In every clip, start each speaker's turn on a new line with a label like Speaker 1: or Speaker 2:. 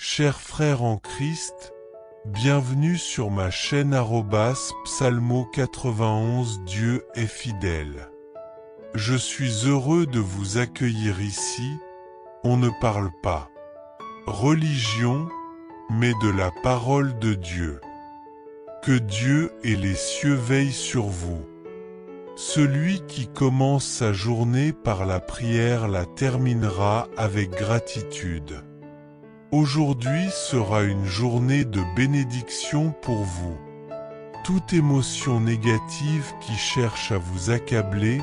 Speaker 1: Chers frères en Christ, bienvenue sur ma chaîne Psalmo 91. Dieu est fidèle. Je suis heureux de vous accueillir ici. On ne parle pas religion, mais de la parole de Dieu. Que Dieu et les cieux veillent sur vous. Celui qui commence sa journée par la prière la terminera avec gratitude. Aujourd'hui sera une journée de bénédiction pour vous. Toute émotion négative qui cherche à vous accabler,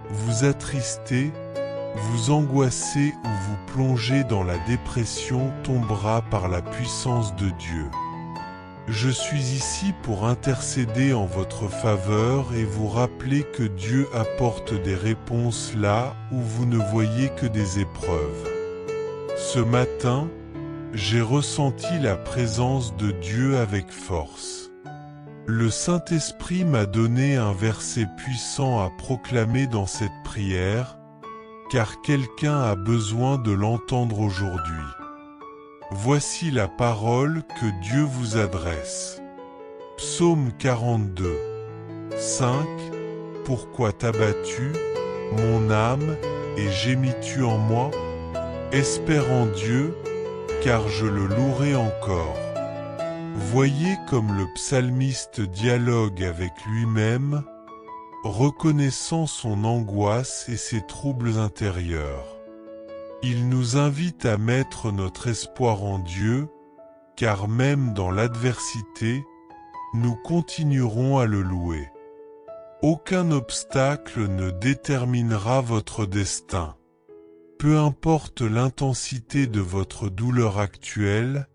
Speaker 1: vous attrister, vous angoisser ou vous plonger dans la dépression tombera par la puissance de Dieu. Je suis ici pour intercéder en votre faveur et vous rappeler que Dieu apporte des réponses là où vous ne voyez que des épreuves. Ce matin, j'ai ressenti la présence de Dieu avec force. Le Saint-Esprit m'a donné un verset puissant à proclamer dans cette prière, car quelqu'un a besoin de l'entendre aujourd'hui. Voici la parole que Dieu vous adresse. Psaume 42. 5. Pourquoi t'as-tu, mon âme, et gémis-tu en moi? Espère en Dieu, car je le louerai encore. Voyez comme le psalmiste dialogue avec lui-même, reconnaissant son angoisse et ses troubles intérieurs. Il nous invite à mettre notre espoir en Dieu, car même dans l'adversité, nous continuerons à le louer. Aucun obstacle ne déterminera votre destin. Peu importe l'intensité de votre douleur actuelle,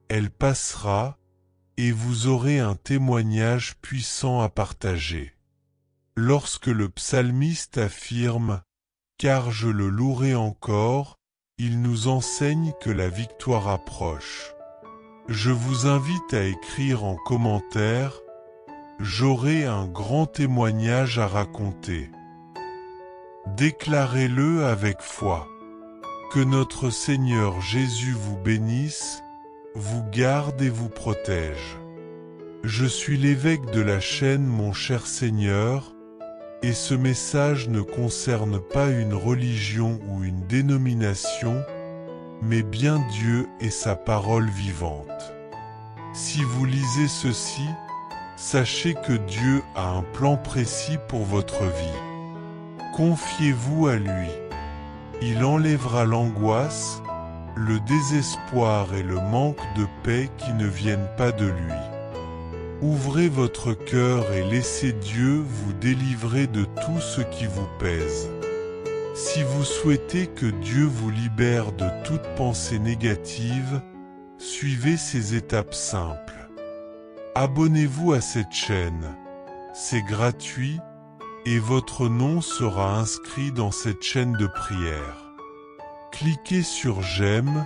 Speaker 1: elle passera et vous aurez un témoignage puissant à partager. Lorsque le psalmiste affirme « Car je le louerai encore », il nous enseigne que la victoire approche. Je vous invite à écrire en commentaire « J'aurai un grand témoignage à raconter ». Déclarez-le avec foi. Que notre Seigneur Jésus vous bénisse, vous garde et vous protège. Je suis l'évêque de la chaîne Mon cher Seigneur, et ce message ne concerne pas une religion ou une dénomination, mais bien Dieu et sa parole vivante. Si vous lisez ceci, sachez que Dieu a un plan précis pour votre vie. Confiez-vous à lui. Il enlèvera l'angoisse, le désespoir et le manque de paix qui ne viennent pas de lui. Ouvrez votre cœur et laissez Dieu vous délivrer de tout ce qui vous pèse. Si vous souhaitez que Dieu vous libère de toute pensée négative, suivez ces étapes simples. Abonnez-vous à cette chaîne. C'est gratuit et votre nom sera inscrit dans cette chaîne de prière. Cliquez sur j'aime.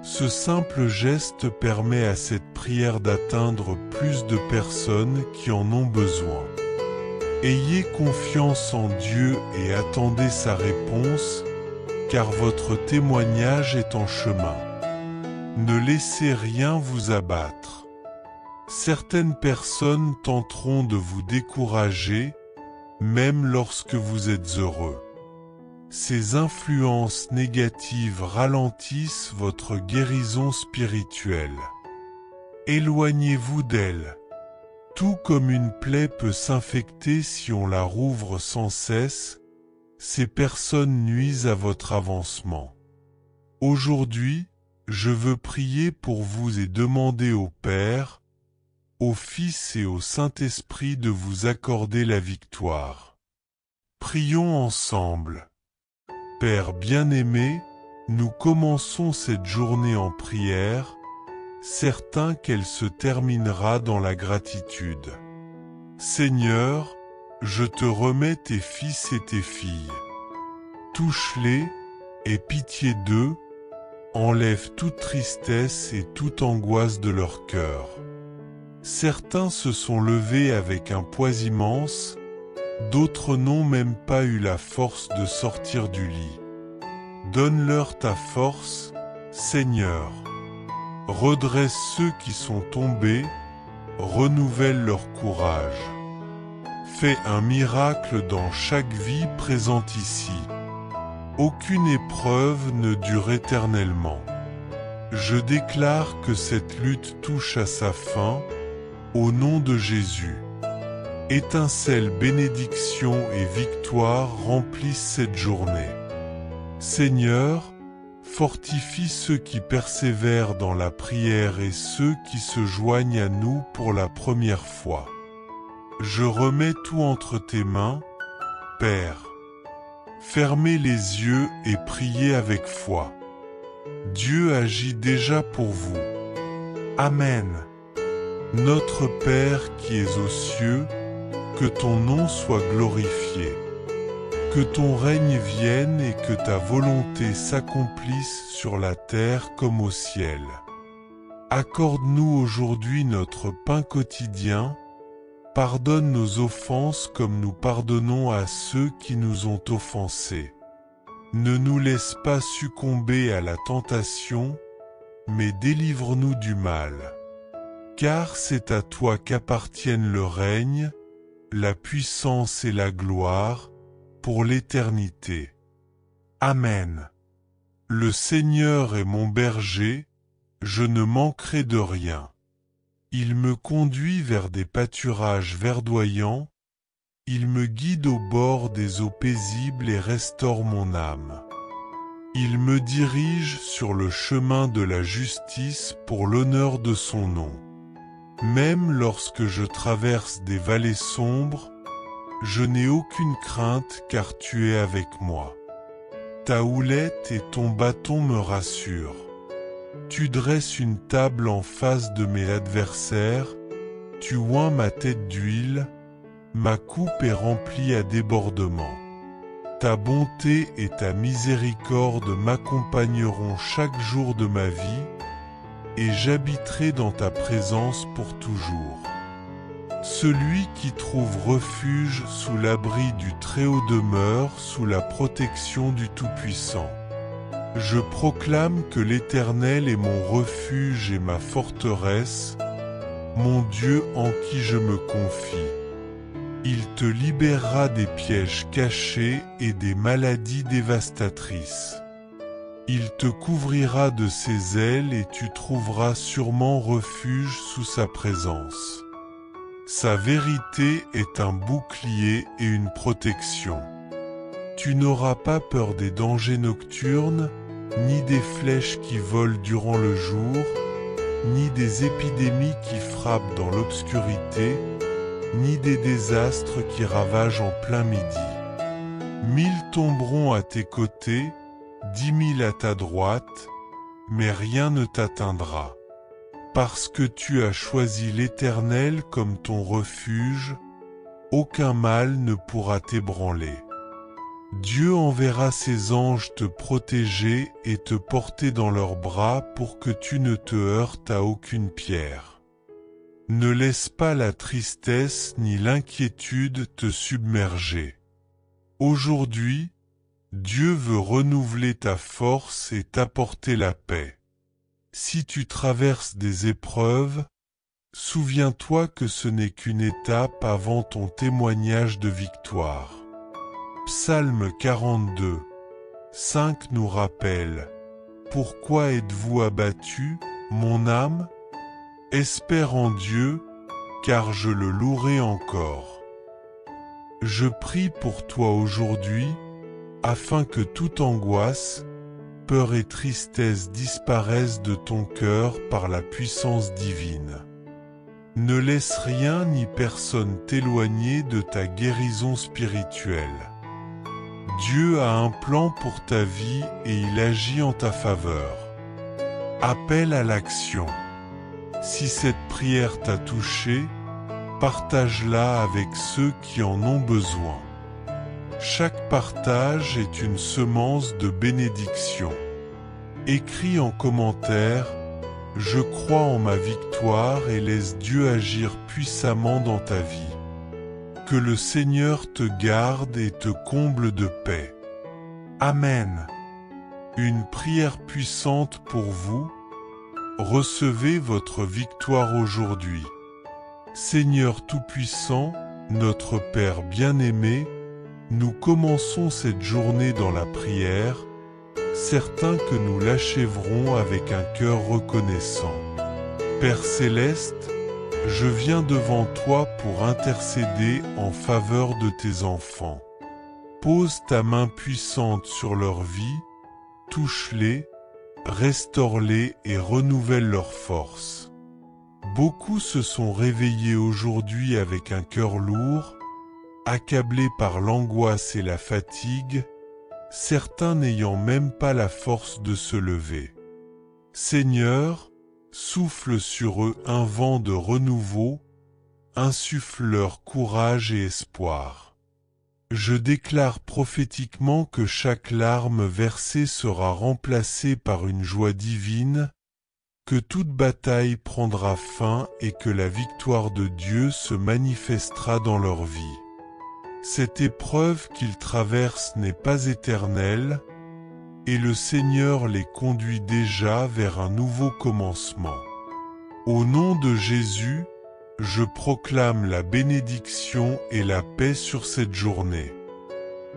Speaker 1: Ce simple geste permet à cette prière d'atteindre plus de personnes qui en ont besoin. Ayez confiance en Dieu et attendez sa réponse, car votre témoignage est en chemin. Ne laissez rien vous abattre. Certaines personnes tenteront de vous décourager, même lorsque vous êtes heureux. Ces influences négatives ralentissent votre guérison spirituelle. Éloignez-vous d'elles. Tout comme une plaie peut s'infecter si on la rouvre sans cesse, ces personnes nuisent à votre avancement. Aujourd'hui, je veux prier pour vous et demander au Père, au Fils et au Saint-Esprit de vous accorder la victoire. Prions ensemble. Père bien-aimé, nous commençons cette journée en prière, certains qu'elle se terminera dans la gratitude. Seigneur, je te remets tes fils et tes filles. Touche-les, aie pitié d'eux, enlève toute tristesse et toute angoisse de leur cœur. Certains se sont levés avec un poids immense, d'autres n'ont même pas eu la force de sortir du lit. Donne-leur ta force, Seigneur. redresse ceux qui sont tombés, renouvelle leur courage. Fais un miracle dans chaque vie présente ici. Aucune épreuve ne dure éternellement. Je déclare que cette lutte touche à sa fin, au nom de Jésus. Étincelles, bénédiction et victoire remplissent cette journée. Seigneur, fortifie ceux qui persévèrent dans la prière et ceux qui se joignent à nous pour la première fois. Je remets tout entre tes mains, Père. Fermez les yeux et priez avec foi. Dieu agit déjà pour vous. Amen. Notre Père qui es aux cieux, que ton nom soit glorifié. Que ton règne vienne et que ta volonté s'accomplisse sur la terre comme au ciel. Accorde-nous aujourd'hui notre pain quotidien. Pardonne nos offenses comme nous pardonnons à ceux qui nous ont offensés. Ne nous laisse pas succomber à la tentation, mais délivre-nous du mal. Car c'est à toi qu'appartiennent le règne, la puissance et la gloire, pour l'éternité. Amen. Le Seigneur est mon berger, je ne manquerai de rien. Il me conduit vers des pâturages verdoyants, il me guide au bord des eaux paisibles et restaure mon âme. Il me dirige sur le chemin de la justice pour l'honneur de son nom. Même lorsque je traverse des vallées sombres, je n'ai aucune crainte car tu es avec moi. Ta houlette et ton bâton me rassurent. Tu dresses une table en face de mes adversaires, tu oins ma tête d'huile, ma coupe est remplie à débordement. Ta bonté et ta miséricorde m'accompagneront chaque jour de ma vie, et j'habiterai dans ta présence pour toujours. Celui qui trouve refuge sous l'abri du Très-Haut demeure sous la protection du Tout-Puissant. Je proclame que l'Éternel est mon refuge et ma forteresse, mon Dieu en qui je me confie. Il te libérera des pièges cachés et des maladies dévastatrices. Il te couvrira de ses ailes et tu trouveras sûrement refuge sous sa présence. Sa vérité est un bouclier et une protection. Tu n'auras pas peur des dangers nocturnes, ni des flèches qui volent durant le jour, ni des épidémies qui frappent dans l'obscurité, ni des désastres qui ravagent en plein midi. 1000 tomberont à tes côtés, 10 000 à ta droite, mais rien ne t'atteindra. Parce que tu as choisi l'Éternel comme ton refuge, aucun mal ne pourra t'ébranler. Dieu enverra ses anges te protéger et te porter dans leurs bras pour que tu ne te heurtes à aucune pierre. Ne laisse pas la tristesse ni l'inquiétude te submerger. Aujourd'hui, Dieu veut renouveler ta force et t'apporter la paix. Si tu traverses des épreuves, souviens-toi que ce n'est qu'une étape avant ton témoignage de victoire. Psaume 42, 5 nous rappelle « Pourquoi êtes-vous abattu, mon âme ? Espère en Dieu, car je le louerai encore. » Je prie pour toi aujourd'hui, afin que toute angoisse, peur et tristesse disparaissent de ton cœur par la puissance divine. Ne laisse rien ni personne t'éloigner de ta guérison spirituelle. Dieu a un plan pour ta vie et il agit en ta faveur. Appel à l'action. Si cette prière t'a touché, partage-la avec ceux qui en ont besoin. Chaque partage est une semence de bénédiction. Écris en commentaire « Je crois en ma victoire et laisse Dieu agir puissamment dans ta vie. » Que le Seigneur te garde et te comble de paix. Amen. Une prière puissante pour vous. recevez votre victoire aujourd'hui. Seigneur Tout-Puissant, notre Père bien-aimé, nous commençons cette journée dans la prière, certains que nous l'achèverons avec un cœur reconnaissant. Père Céleste, je viens devant toi pour intercéder en faveur de tes enfants. Pose ta main puissante sur leur vie, touche-les, restaure-les et renouvelle leurs forces. Beaucoup se sont réveillés aujourd'hui avec un cœur lourd, accablés par l'angoisse et la fatigue, certains n'ayant même pas la force de se lever. Seigneur, souffle sur eux un vent de renouveau, insuffle-leur courage et espoir. Je déclare prophétiquement que chaque larme versée sera remplacée par une joie divine, que toute bataille prendra fin et que la victoire de Dieu se manifestera dans leur vie. Cette épreuve qu'ils traversent n'est pas éternelle, et le Seigneur les conduit déjà vers un nouveau commencement. Au nom de Jésus, je proclame la bénédiction et la paix sur cette journée.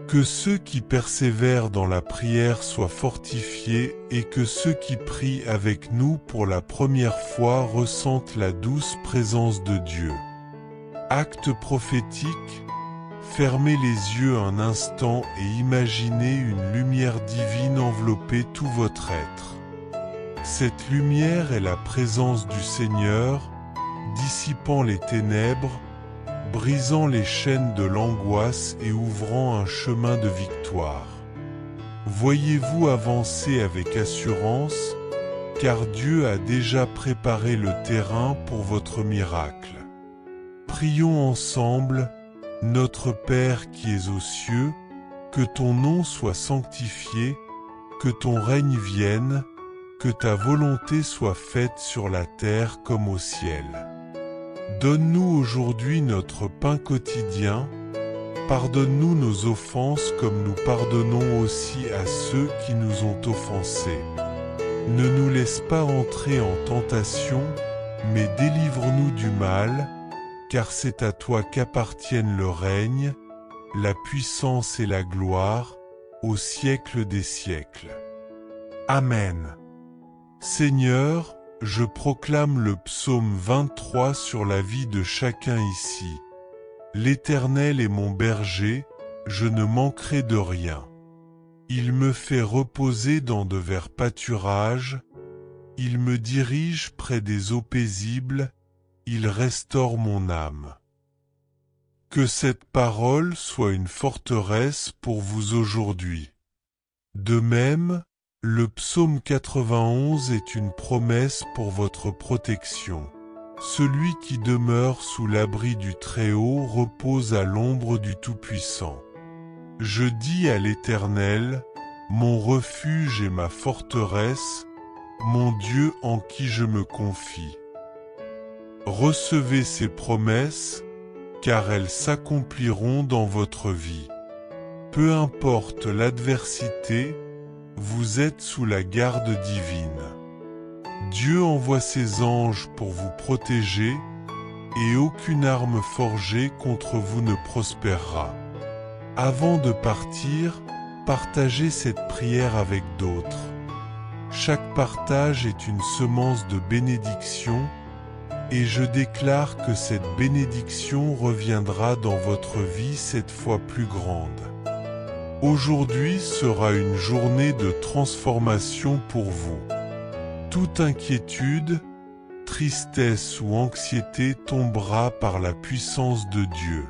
Speaker 1: Que ceux qui persévèrent dans la prière soient fortifiés et que ceux qui prient avec nous pour la première fois ressentent la douce présence de Dieu. Acte prophétique, fermez les yeux un instant et imaginez une lumière divine envelopper tout votre être. Cette lumière est la présence du Seigneur, dissipant les ténèbres, brisant les chaînes de l'angoisse et ouvrant un chemin de victoire. Voyez-vous avancer avec assurance, car Dieu a déjà préparé le terrain pour votre miracle. Prions ensemble, notre Père qui es aux cieux, que ton nom soit sanctifié, que ton règne vienne, que ta volonté soit faite sur la terre comme au ciel. Donne-nous aujourd'hui notre pain quotidien, pardonne-nous nos offenses comme nous pardonnons aussi à ceux qui nous ont offensés. Ne nous laisse pas entrer en tentation, mais délivre-nous du mal, car c'est à toi qu'appartiennent le règne, la puissance et la gloire, au siècle des siècles. Amen. Seigneur, je proclame le psaume 23 sur la vie de chacun ici. L'Éternel est mon berger, je ne manquerai de rien. Il me fait reposer dans de verts pâturages, il me dirige près des eaux paisibles, il restaure mon âme. Que cette parole soit une forteresse pour vous aujourd'hui. De même, le psaume 91 est une promesse pour votre protection. Celui qui demeure sous l'abri du Très-Haut repose à l'ombre du Tout-Puissant. Je dis à l'Éternel, mon refuge et ma forteresse, mon Dieu en qui je me confie. Recevez ces promesses, car elles s'accompliront dans votre vie. Peu importe l'adversité, vous êtes sous la garde divine. Dieu envoie ses anges pour vous protéger, et aucune arme forgée contre vous ne prospérera. Avant de partir, partagez cette prière avec d'autres. Chaque partage est une semence de bénédiction, et je déclare que cette bénédiction reviendra dans votre vie 7 fois plus grande. Aujourd'hui sera une journée de transformation pour vous. Toute inquiétude, tristesse ou anxiété tombera par la puissance de Dieu.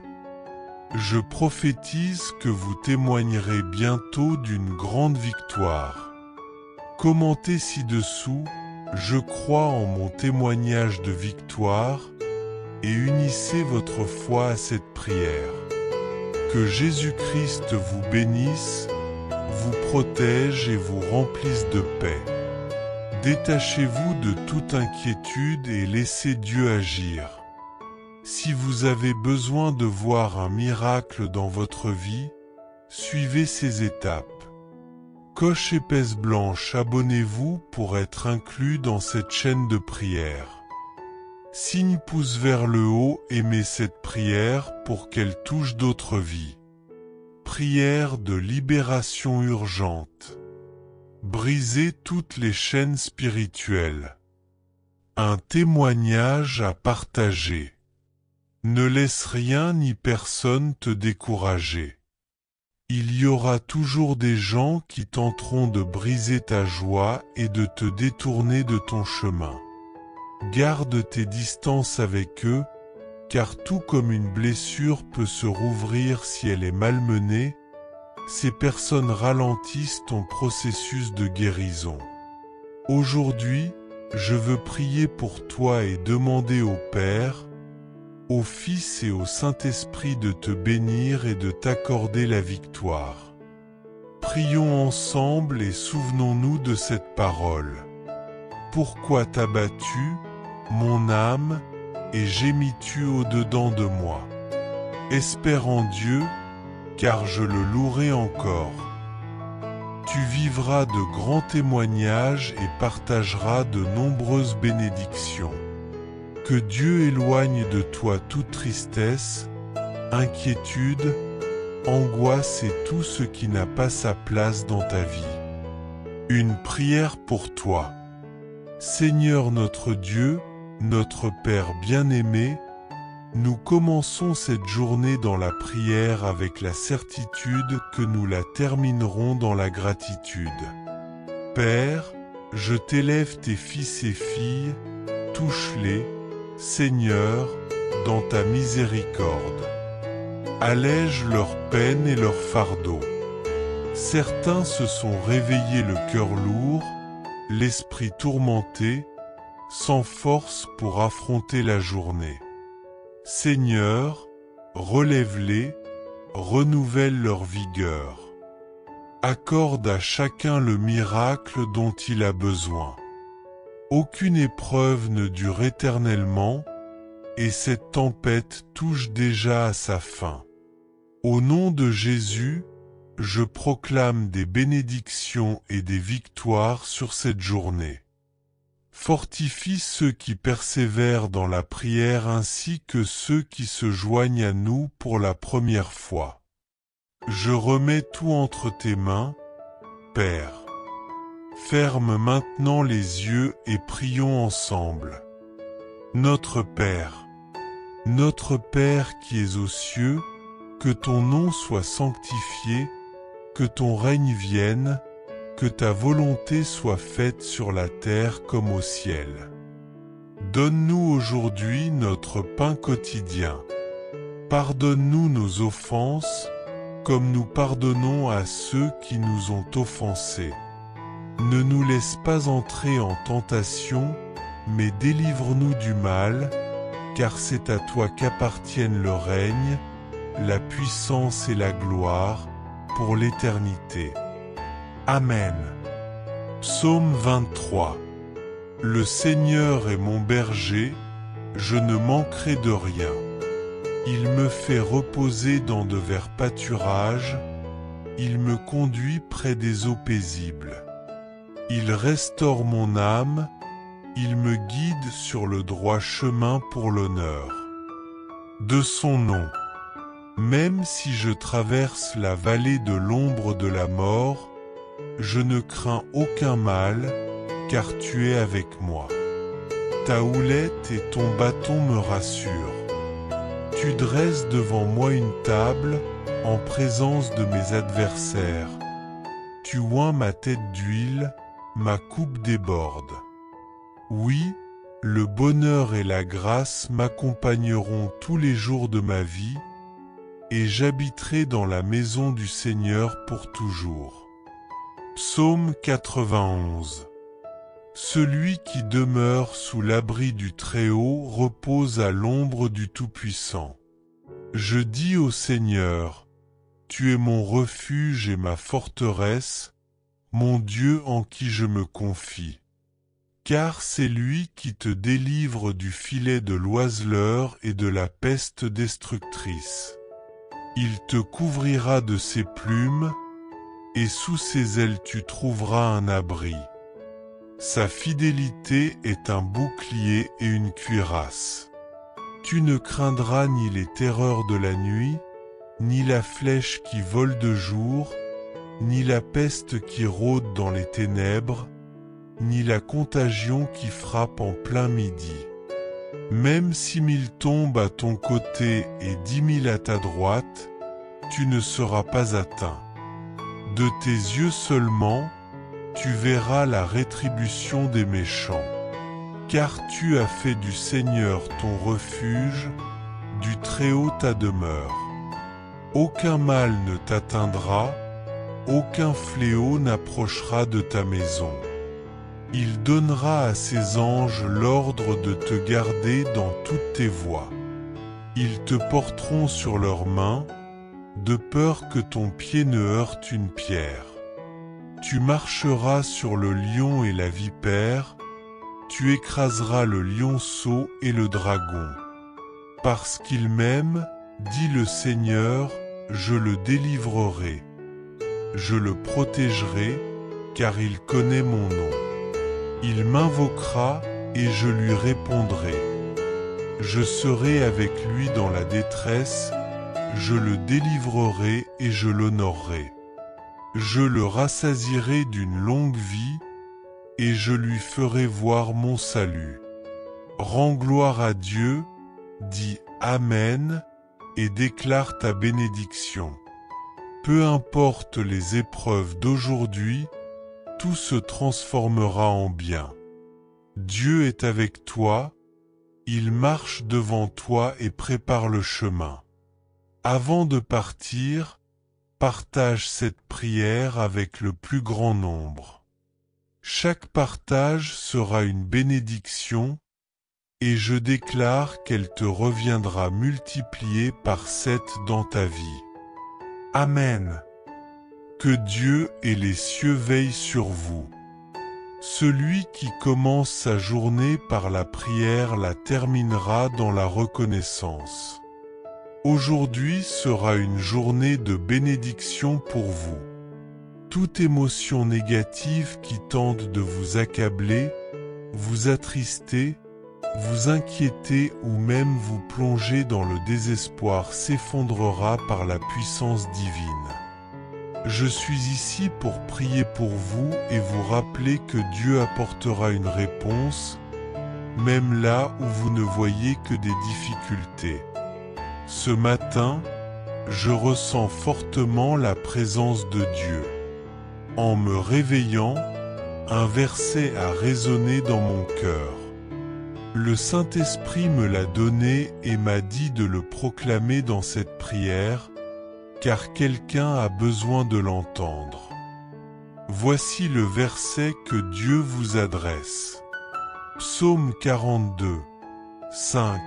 Speaker 1: Je prophétise que vous témoignerez bientôt d'une grande victoire. Commentez ci-dessous, je crois en mon témoignage de victoire, et unissez votre foi à cette prière. Que Jésus-Christ vous bénisse, vous protège et vous remplisse de paix. Détachez-vous de toute inquiétude et laissez Dieu agir. Si vous avez besoin de voir un miracle dans votre vie, suivez ces étapes. cloche épaisse blanche, abonnez-vous pour être inclus dans cette chaîne de prière. Signe pouce vers le haut, aimez cette prière pour qu'elle touche d'autres vies. Prière de libération urgente. Brisez toutes les chaînes spirituelles. Un témoignage à partager. Ne laisse rien ni personne te décourager. Il y aura toujours des gens qui tenteront de briser ta joie et de te détourner de ton chemin. Garde tes distances avec eux, car tout comme une blessure peut se rouvrir si elle est malmenée, ces personnes ralentissent ton processus de guérison. Aujourd'hui, je veux prier pour toi et demander au Père, au Fils et au Saint-Esprit de te bénir et de t'accorder la victoire. Prions ensemble et souvenons-nous de cette parole. Pourquoi t'as battu, mon âme, et gémis-tu au-dedans de moi? Espère en Dieu, car je le louerai encore. Tu vivras de grands témoignages et partageras de nombreuses bénédictions. Que Dieu éloigne de toi toute tristesse, inquiétude, angoisse et tout ce qui n'a pas sa place dans ta vie. Une prière pour toi. Seigneur notre Dieu, notre Père bien-aimé, nous commençons cette journée dans la prière avec la certitude que nous la terminerons dans la gratitude. Père, je t'élève tes fils et filles, touche-les, Seigneur, dans ta miséricorde. Allège leurs peines et leurs fardeaux. Certains se sont réveillés le cœur lourd, l'esprit tourmenté, sans force pour affronter la journée. Seigneur, relève-les, renouvelle leur vigueur. Accorde à chacun le miracle dont il a besoin. Aucune épreuve ne dure éternellement, et cette tempête touche déjà à sa fin. Au nom de Jésus, je proclame des bénédictions et des victoires sur cette journée. Fortifie ceux qui persévèrent dans la prière ainsi que ceux qui se joignent à nous pour la première fois. Je remets tout entre tes mains, Père. Ferme maintenant les yeux et prions ensemble. Notre Père qui es aux cieux, que ton nom soit sanctifié, que ton règne vienne, que ta volonté soit faite sur la terre comme au ciel. Donne-nous aujourd'hui notre pain quotidien. Pardonne-nous nos offenses, comme nous pardonnons à ceux qui nous ont offensés. Ne nous laisse pas entrer en tentation, mais délivre-nous du mal, car c'est à toi qu'appartiennent le règne, la puissance et la gloire, pour l'éternité. Amen. Psaume 23. Le Seigneur est mon berger, je ne manquerai de rien. Il me fait reposer dans de verts pâturages, il me conduit près des eaux paisibles. Il restaure mon âme, il me guide sur le droit chemin pour l'honneur de son nom. Même si je traverse la vallée de l'ombre de la mort, je ne crains aucun mal, car tu es avec moi. Ta houlette et ton bâton me rassurent. Tu dresses devant moi une table, en présence de mes adversaires. Tu oins ma tête d'huile, ma coupe déborde. Oui, le bonheur et la grâce m'accompagneront tous les jours de ma vie, et j'habiterai dans la maison du Seigneur pour toujours. Psaume 91. Celui qui demeure sous l'abri du Très-Haut repose à l'ombre du Tout-Puissant. Je dis au Seigneur, tu es mon refuge et ma forteresse, mon Dieu en qui je me confie. Car c'est lui qui te délivre du filet de l'oiseleur et de la peste destructrice. Il te couvrira de ses plumes, et sous ses ailes tu trouveras un abri. Sa fidélité est un bouclier et une cuirasse. Tu ne craindras ni les terreurs de la nuit, ni la flèche qui vole de jour, ni la peste qui rôde dans les ténèbres, ni la contagion qui frappe en plein midi. Même 6 000 tombent à ton côté et 10 000 à ta droite, tu ne seras pas atteint. De tes yeux seulement, tu verras la rétribution des méchants. Car tu as fait du Seigneur ton refuge, du Très-Haut ta demeure. Aucun mal ne t'atteindra, aucun fléau n'approchera de ta maison. Il donnera à ses anges l'ordre de te garder dans toutes tes voies. Ils te porteront sur leurs mains, de peur que ton pied ne heurte une pierre. Tu marcheras sur le lion et la vipère, tu écraseras le lionceau et le dragon. Parce qu'il m'aime, dit le Seigneur, je le délivrerai. Je le protégerai, car il connaît mon nom. Il m'invoquera et je lui répondrai. Je serai avec lui dans la détresse, je le délivrerai et je l'honorerai. Je le rassasierai d'une longue vie, et je lui ferai voir mon salut. Rends gloire à Dieu, dis Amen, et déclare ta bénédiction. Peu importe les épreuves d'aujourd'hui, tout se transformera en bien. Dieu est avec toi, il marche devant toi et prépare le chemin. Avant de partir, partage cette prière avec le plus grand nombre. Chaque partage sera une bénédiction, et je déclare qu'elle te reviendra multipliée par 7 dans ta vie. Amen. Que Dieu et les cieux veillent sur vous. Celui qui commence sa journée par la prière la terminera dans la reconnaissance. Aujourd'hui sera une journée de bénédiction pour vous. Toute émotion négative qui tente de vous accabler, vous attrister, vous inquiéter ou même vous plonger dans le désespoir s'effondrera par la puissance divine. Je suis ici pour prier pour vous et vous rappeler que Dieu apportera une réponse, même là où vous ne voyez que des difficultés. Ce matin, je ressens fortement la présence de Dieu. En me réveillant, un verset a résonné dans mon cœur. Le Saint-Esprit me l'a donné et m'a dit de le proclamer dans cette prière, car quelqu'un a besoin de l'entendre. Voici le verset que Dieu vous adresse. Psaume 42, 5.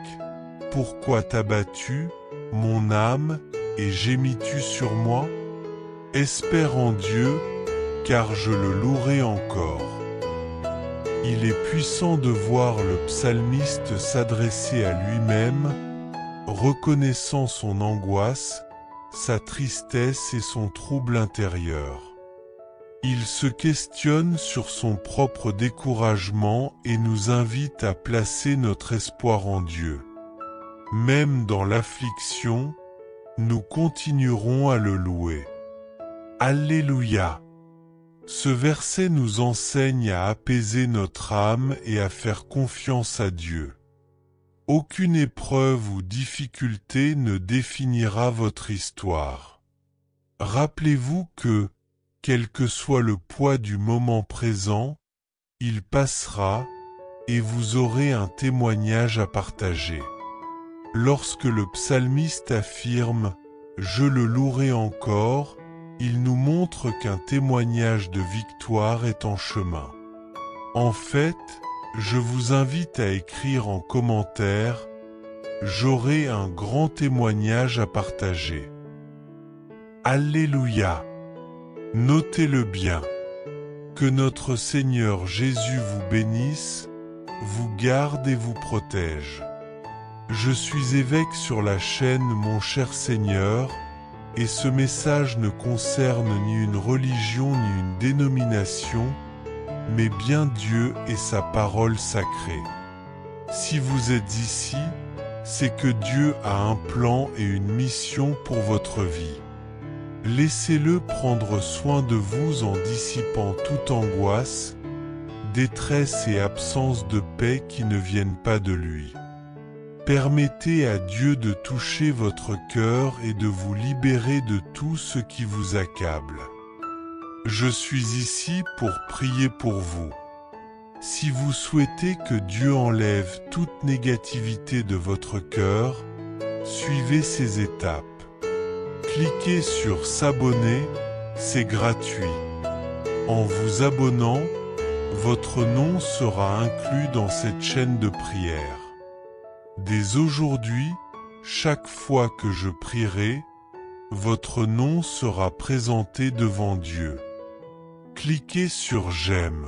Speaker 1: Pourquoi t'as-tu, mon âme, et gémis-tu sur moi? Espère en Dieu, car je le louerai encore. Il est puissant de voir le psalmiste s'adresser à lui-même, reconnaissant son angoisse, sa tristesse et son trouble intérieur. Il se questionne sur son propre découragement et nous invite à placer notre espoir en Dieu. Même dans l'affliction, nous continuerons à le louer. Alléluia! Ce verset nous enseigne à apaiser notre âme et à faire confiance à Dieu. Aucune épreuve ou difficulté ne définira votre histoire. Rappelez-vous que, quel que soit le poids du moment présent, il passera et vous aurez un témoignage à partager. Lorsque le psalmiste affirme « Je le louerai encore », il nous montre qu'un témoignage de victoire est en chemin. En fait, je vous invite à écrire en commentaire « J'aurai un grand témoignage à partager ». Alléluia! Notez-le bien. Que notre Seigneur Jésus vous bénisse, vous garde et vous protège. Je suis évêque sur la chaîne Mon cher Seigneur, et ce message ne concerne ni une religion ni une dénomination, mais bien Dieu et sa parole sacrée. Si vous êtes ici, c'est que Dieu a un plan et une mission pour votre vie. Laissez-le prendre soin de vous en dissipant toute angoisse, détresse et absence de paix qui ne viennent pas de lui. Permettez à Dieu de toucher votre cœur et de vous libérer de tout ce qui vous accable. Je suis ici pour prier pour vous. Si vous souhaitez que Dieu enlève toute négativité de votre cœur, suivez ces étapes. Cliquez sur s'abonner, c'est gratuit. En vous abonnant, votre nom sera inclus dans cette chaîne de prière. Dès aujourd'hui, chaque fois que je prierai, votre nom sera présenté devant Dieu. Cliquez sur j'aime.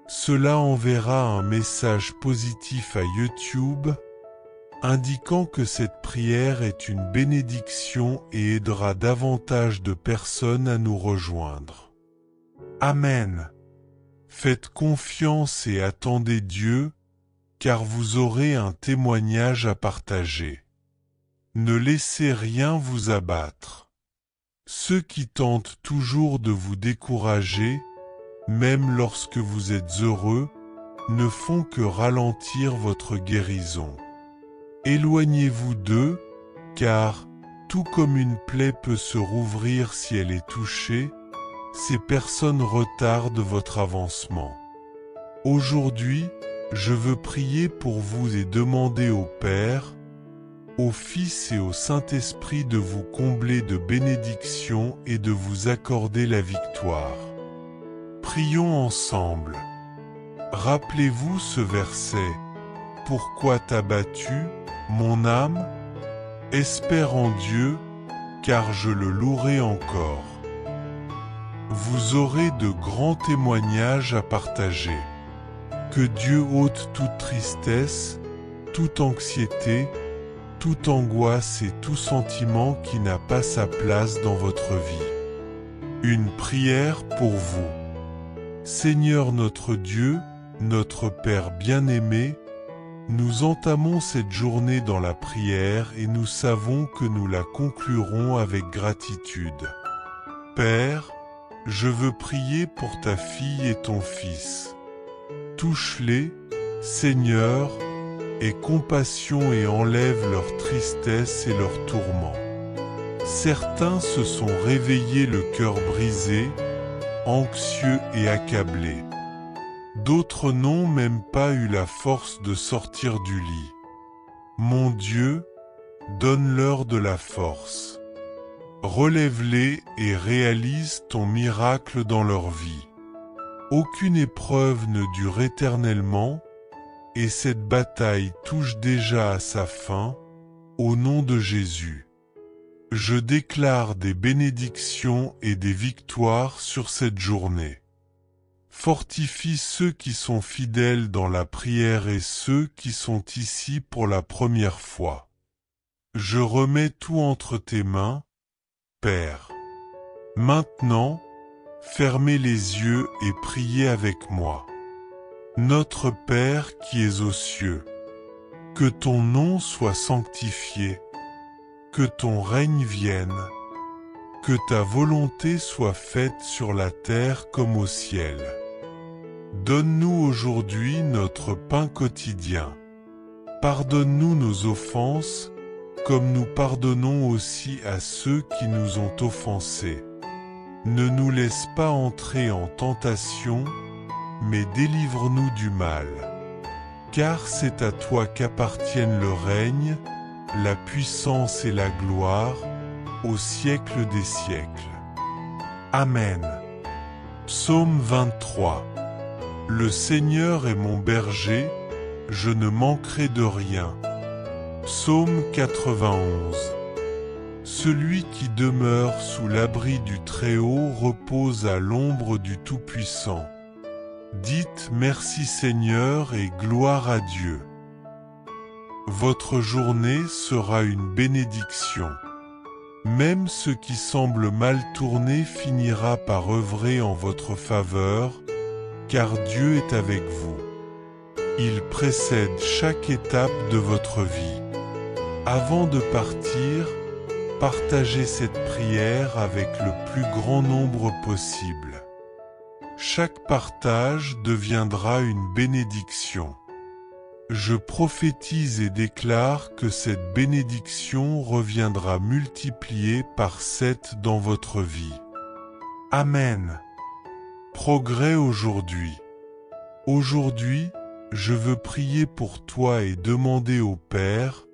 Speaker 1: Cela enverra un message positif à YouTube, indiquant que cette prière est une bénédiction et aidera davantage de personnes à nous rejoindre. Amen. Faites confiance et attendez Dieu, car vous aurez un témoignage à partager. Ne laissez rien vous abattre. Ceux qui tentent toujours de vous décourager, même lorsque vous êtes heureux, ne font que ralentir votre guérison. Éloignez-vous d'eux, car, tout comme une plaie peut se rouvrir si elle est touchée, ces personnes retardent votre avancement. Aujourd'hui, je veux prier pour vous et demander au Père, au Fils et au Saint-Esprit de vous combler de bénédictions et de vous accorder la victoire. Prions ensemble. Rappelez-vous ce verset. Pourquoi t'as battu, mon âme? Espère en Dieu, car je le louerai encore. Vous aurez de grands témoignages à partager. Que Dieu ôte toute tristesse, toute anxiété, toute angoisse et tout sentiment qui n'a pas sa place dans votre vie. Une prière pour vous. Seigneur notre Dieu, notre Père bien-aimé, nous entamons cette journée dans la prière et nous savons que nous la conclurons avec gratitude. Père, je veux prier pour ta fille et ton fils. Touche-les, Seigneur, aie compassion et enlève leur tristesse et leur tourment. Certains se sont réveillés le cœur brisé, anxieux et accablés. D'autres n'ont même pas eu la force de sortir du lit. Mon Dieu, donne-leur de la force. Relève-les et réalise ton miracle dans leur vie. Aucune épreuve ne dure éternellement, et cette bataille touche déjà à sa fin, au nom de Jésus. Je déclare des bénédictions et des victoires sur cette journée. Fortifie ceux qui sont fidèles dans la prière et ceux qui sont ici pour la première fois. Je remets tout entre tes mains, Père. Maintenant, fermez les yeux et priez avec moi. Notre Père qui es aux cieux, que ton nom soit sanctifié, que ton règne vienne, que ta volonté soit faite sur la terre comme au ciel. Donne-nous aujourd'hui notre pain quotidien. Pardonne-nous nos offenses, comme nous pardonnons aussi à ceux qui nous ont offensés. Ne nous laisse pas entrer en tentation, mais délivre-nous du mal. Car c'est à toi qu'appartiennent le règne, la puissance et la gloire, au siècle des siècles. Amen. Psaume 23. Le Seigneur est mon berger, je ne manquerai de rien. Psaume 91. Celui qui demeure sous l'abri du Très-Haut repose à l'ombre du Tout-Puissant. Dites merci Seigneur et gloire à Dieu. Votre journée sera une bénédiction. Même ce qui semble mal tourné finira par œuvrer en votre faveur, car Dieu est avec vous. Il précède chaque étape de votre vie. Avant de partir, partagez cette prière avec le plus grand nombre possible. Chaque partage deviendra une bénédiction. Je prophétise et déclare que cette bénédiction reviendra multipliée par 7 dans votre vie. Amen. Progrès aujourd'hui. Aujourd'hui, je veux prier pour toi et demander au Père,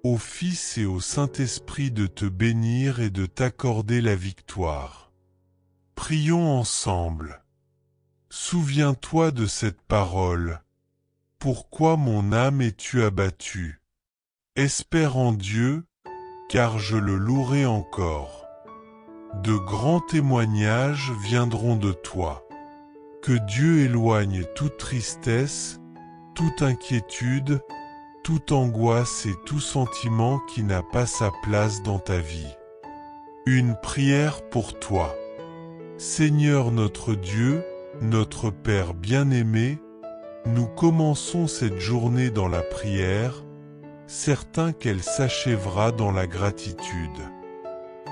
Speaker 1: au Fils et au Saint-Esprit de te bénir et de t'accorder la victoire. Prions ensemble. Souviens-toi de cette parole. Pourquoi mon âme es-tu abattue? Espère en Dieu, car je le louerai encore. De grands témoignages viendront de toi. Que Dieu éloigne toute tristesse, toute inquiétude, toute angoisse et tout sentiment qui n'a pas sa place dans ta vie. Une prière pour toi. Seigneur notre Dieu, notre Père bien-aimé, nous commençons cette journée dans la prière, certains qu'elle s'achèvera dans la gratitude.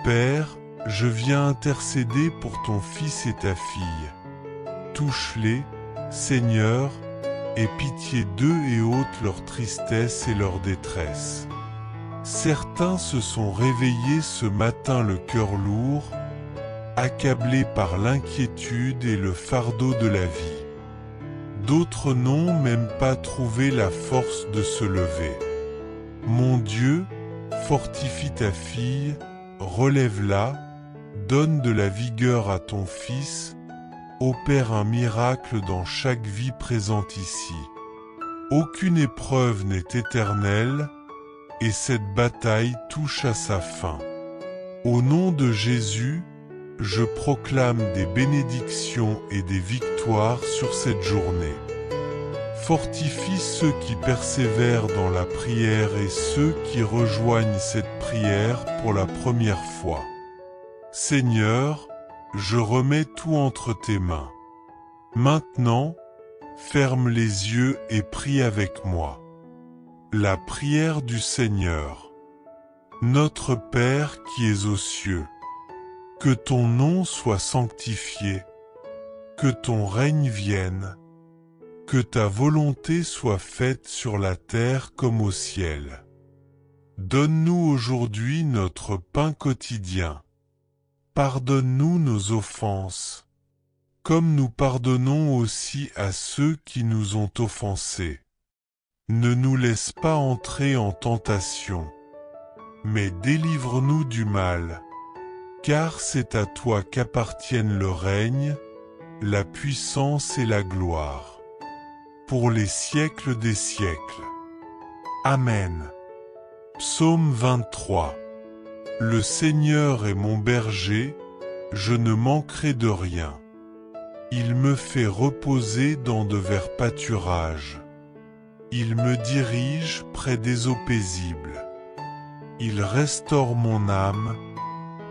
Speaker 1: Père, je viens intercéder pour ton fils et ta fille. Touche-les, Seigneur, aie pitié d'eux et ôte leur tristesse et leur détresse. Certains se sont réveillés ce matin le cœur lourd, accablés par l'inquiétude et le fardeau de la vie. D'autres n'ont même pas trouvé la force de se lever. Mon Dieu, fortifie ta fille, relève-la, donne de la vigueur à ton fils, opère un miracle dans chaque vie présente ici. Aucune épreuve n'est éternelle, et cette bataille touche à sa fin. Au nom de Jésus, je proclame des bénédictions et des victoires sur cette journée. Fortifie ceux qui persévèrent dans la prière et ceux qui rejoignent cette prière pour la première fois. Seigneur, je remets tout entre tes mains. Maintenant, ferme les yeux et prie avec moi. La prière du Seigneur. Notre Père qui es aux cieux, que ton nom soit sanctifié, que ton règne vienne, que ta volonté soit faite sur la terre comme au ciel. Donne-nous aujourd'hui notre pain quotidien. Pardonne-nous nos offenses, comme nous pardonnons aussi à ceux qui nous ont offensés. Ne nous laisse pas entrer en tentation, mais délivre-nous du mal. Car c'est à toi qu'appartiennent le règne, la puissance et la gloire, pour les siècles des siècles. Amen. Psaume 23. Le Seigneur est mon berger, je ne manquerai de rien. Il me fait reposer dans de verts pâturages. Il me dirige près des eaux paisibles. Il restaure mon âme.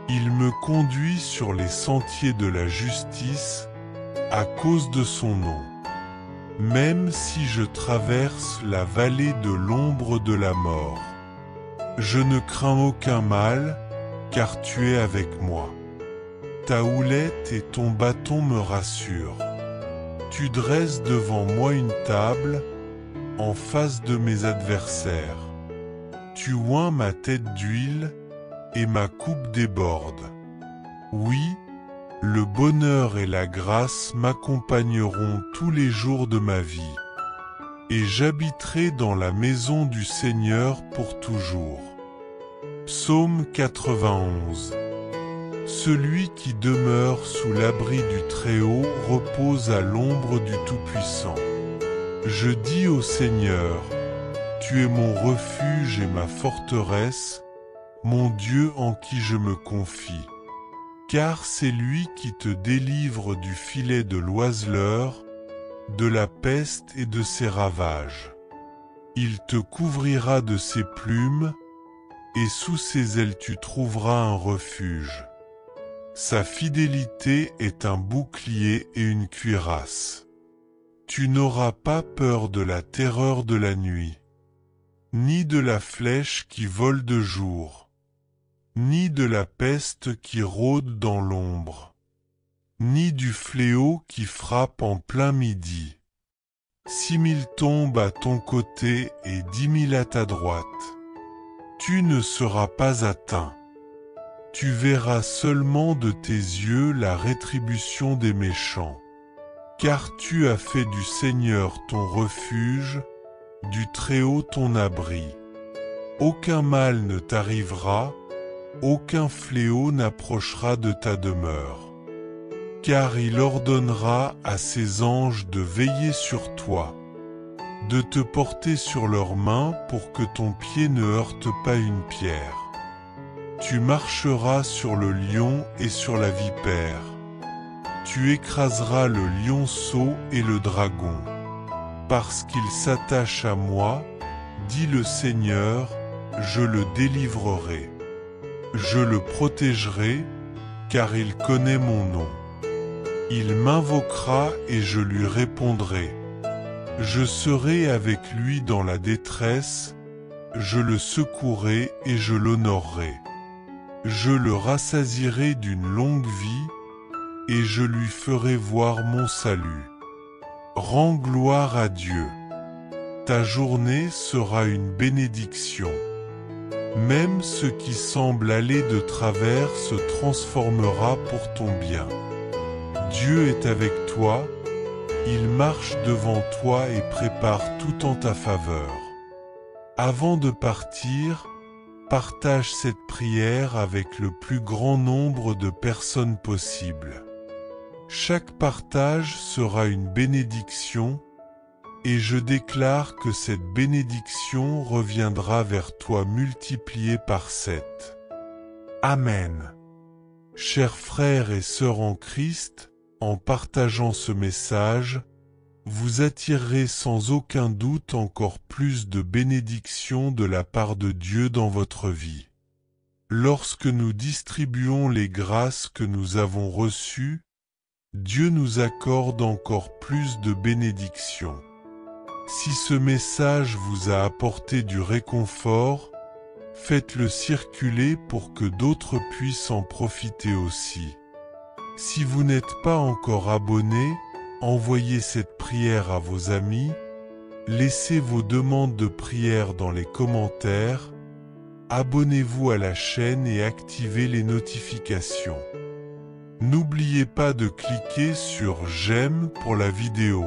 Speaker 1: Il me conduit sur les sentiers de la justice, à cause de son nom. Même si je traverse la vallée de l'ombre de la mort, je ne crains aucun mal, car tu es avec moi. Ta houlette et ton bâton me rassurent. Tu dresses devant moi une table, en face de mes adversaires. Tu oins ma tête d'huile, et ma coupe déborde. Oui, le bonheur et la grâce m'accompagneront tous les jours de ma vie, et j'habiterai dans la maison du Seigneur pour toujours. Psaume 91. Celui qui demeure sous l'abri du Très-Haut repose à l'ombre du Tout-Puissant. Je dis au Seigneur, tu es mon refuge et ma forteresse, mon Dieu en qui je me confie, car c'est lui qui te délivre du filet de l'oiseleur, de la peste et de ses ravages. Il te couvrira de ses plumes, et sous ses ailes tu trouveras un refuge. Sa fidélité est un bouclier et une cuirasse. Tu n'auras pas peur de la terreur de la nuit, ni de la flèche qui vole de jour, ni de la peste qui rôde dans l'ombre, ni du fléau qui frappe en plein midi. 6 000 tombent à ton côté et 10 000 à ta droite. Tu ne seras pas atteint. Tu verras seulement de tes yeux la rétribution des méchants. Car tu as fait du Seigneur ton refuge, du Très-Haut ton abri. Aucun mal ne t'arrivera, aucun fléau n'approchera de ta demeure. Car il ordonnera à ses anges de veiller sur toi, de te porter sur leurs mains pour que ton pied ne heurte pas une pierre. Tu marcheras sur le lion et sur la vipère. Tu écraseras le lionceau et le dragon. Parce qu'il s'attache à moi, dit le Seigneur, je le délivrerai. Je le protégerai, car il connaît mon nom. Il m'invoquera et je lui répondrai. Je serai avec lui dans la détresse, je le secouerai et je l'honorerai. Je le rassasierai d'une longue vie, et je lui ferai voir mon salut. Rends gloire à Dieu. Ta journée sera une bénédiction. Même ce qui semble aller de travers se transformera pour ton bien. Dieu est avec toi, il marche devant toi et prépare tout en ta faveur. Avant de partir, partage cette prière avec le plus grand nombre de personnes possible. Chaque partage sera une bénédiction, et je déclare que cette bénédiction reviendra vers toi multipliée par 7. Amen. Chers frères et sœurs en Christ, en partageant ce message, vous attirerez sans aucun doute encore plus de bénédictions de la part de Dieu dans votre vie. Lorsque nous distribuons les grâces que nous avons reçues, Dieu nous accorde encore plus de bénédictions. Si ce message vous a apporté du réconfort, faites-le circuler pour que d'autres puissent en profiter aussi. Si vous n'êtes pas encore abonné, envoyez cette prière à vos amis, laissez vos demandes de prière dans les commentaires, abonnez-vous à la chaîne et activez les notifications. N'oubliez pas de cliquer sur « J'aime » pour la vidéo.